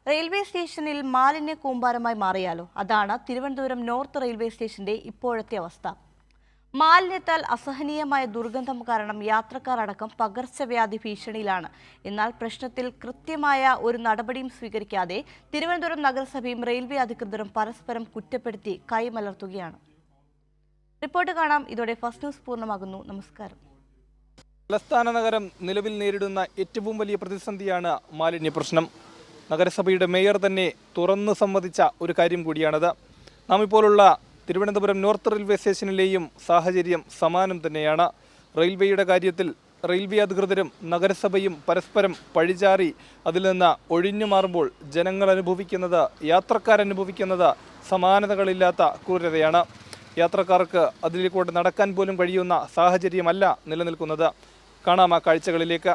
Railway സ്റ്റേഷനിൽ മാലിന്യ കൂമ്പാരമായി മാറിയാലോ? അതാണ് തിരുവനന്തപുരം നോർത്ത് റെയിൽവേ സ്റ്റേഷന്റെ ഇപ്പോഴത്തെ അവസ്ഥ. മാലിന്യത്താൽ അസഹനീയമായ ദുർഗന്ധം കാരണം യാത്രക്കാർ അടക്കം പകർച്ചവ്യാധി ഭീഷണിയിലാണ്. എന്നാൽ പ്രശ്നത്തിൽ കൃത്യമായ ഒരു നടപടിയും സ്വീകരിക്കാതെ തിരുവനന്തപുരം നഗരസഭയും റെയിൽവേ അധികൃതരും പരസ്പരം കുറ്റപ്പെടുത്തി കൈമലർത്തുകയാണ്. റിപ്പോർട്ട് കാണാം. ഇതോടെ ഫസ്റ്റ് ന്യൂസ് പൂർണ്ണമാകുന്നു. നമസ്കാരം. തലസ്ഥാന നഗരം നിലവിൽ നേരിടുന്ന ഏറ്റവും വലിയ പ്രതിസന്ധിയാണ് മാലിന്യ പ്രശ്നം. നഗരസഭയുടെ മേയർ തന്നെ തുറന്നു സമ്മതിച്ച ഒരു കാര്യം കൂടിയാണത്. നാം ഇപ്പോഴുള്ള തിരുവനന്തപുരം നോർത്ത് റെയിൽവേ സ്റ്റേഷനിലെയും സാഹചര്യം സമാനം തന്നെയാണ്. റെയിൽവേയുടെ കാര്യത്തിൽ റെയിൽവേ അധികൃതരും നഗരസഭയും പരസ്പരം പഴിചാറി അതിൽ നിന്ന് ഒഴിഞ്ഞു മാറുമ്പോൾ ജനങ്ങൾ അനുഭവിക്കുന്നത്, യാത്രക്കാരനുഭവിക്കുന്നത് സമാനതകളില്ലാത്ത ക്രൂരതയാണ്. യാത്രക്കാർക്ക് അതിലേക്കൂടെ നടക്കാൻ പോലും കഴിയുന്ന സാഹചര്യമല്ല നിലനിൽക്കുന്നത്. കാണാം ആ കാഴ്ചകളിലേക്ക്.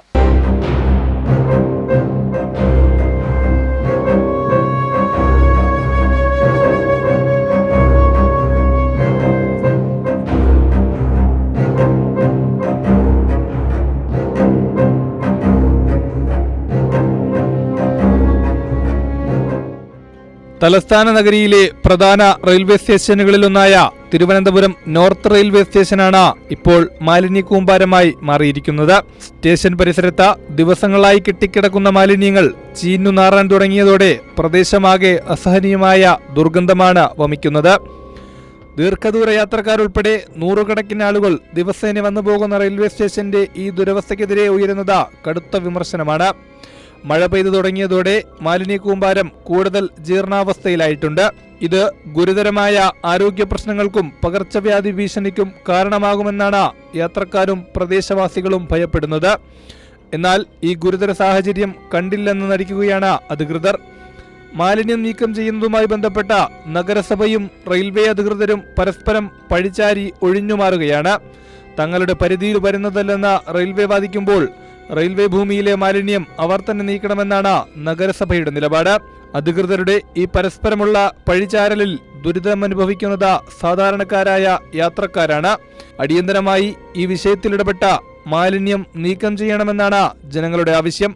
തലസ്ഥാന നഗരിയിലെ പ്രധാന റെയിൽവേ സ്റ്റേഷനുകളിലൊന്നായ തിരുവനന്തപുരം നോർത്ത് റെയിൽവേ സ്റ്റേഷനാണ് ഇപ്പോൾ മാലിന്യ കൂമ്പാരമായി മാറിയിരിക്കുന്നത്. സ്റ്റേഷൻ പരിസരത്ത് ദിവസങ്ങളായി കെട്ടിക്കിടക്കുന്ന മാലിന്യങ്ങൾ ചീഞ്ഞു നാറാൻ തുടങ്ങിയതോടെ പ്രദേശമാകെ അസഹനീയമായ ദുർഗന്ധമാണ് വമിക്കുന്നത്. ദീർഘദൂര യാത്രക്കാരുൾപ്പെടെ നൂറുകണക്കിന് ആളുകൾ ദിവസേന വന്നു പോകുന്ന റെയിൽവേ സ്റ്റേഷന്റെ ഈ ദുരവസ്ഥയ്ക്കെതിരെ ഉയരുന്നത് കടുത്ത വിമർശനമാണ്. മഴ പെയ്തു തുടങ്ങിയതോടെ മാലിന്യ കൂമ്പാരം കൂടുതൽ ജീർണാവസ്ഥയിലായിട്ടുണ്ട്. ഇത് ഗുരുതരമായ ആരോഗ്യ പ്രശ്നങ്ങൾക്കും പകർച്ചവ്യാധി ഭീഷണിക്കും കാരണമാകുമെന്നാണ് യാത്രക്കാരും പ്രദേശവാസികളും ഭയപ്പെടുന്നത്. എന്നാൽ ഈ ഗുരുതര സാഹചര്യം കണ്ടില്ലെന്ന് നടിക്കുകയാണ് അധികൃതർ. മാലിന്യം നീക്കം ചെയ്യുന്നതുമായി ബന്ധപ്പെട്ട നഗരസഭയും റെയിൽവേ അധികൃതരും പരസ്പരം പഴിചാരി ഒഴിഞ്ഞുമാറുകയാണ്. തങ്ങളുടെ പരിധിയിൽ വരുന്നതല്ലെന്ന് റെയിൽവേ വാദിക്കുമ്പോൾ റെയിൽവേ ഭൂമിയിലെ മാലിന്യം അവർ തന്നെ നീക്കണമെന്നാണ് നഗരസഭയുടെ നിലപാട്. അധികൃതരുടെ ഈ പരസ്പരമുള്ള പഴിചാരലിൽ ദുരിതമനുഭവിക്കുന്നത് സാധാരണക്കാരായ യാത്രക്കാരാണ്. അടിയന്തരമായി ഈ വിഷയത്തിൽ ഇടപെട്ട മാലിന്യം നീക്കം ചെയ്യണമെന്നാണ് ജനങ്ങളുടെ ആവശ്യം.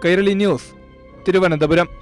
കൈരളി ന്യൂസ്, തിരുവനന്തപുരം.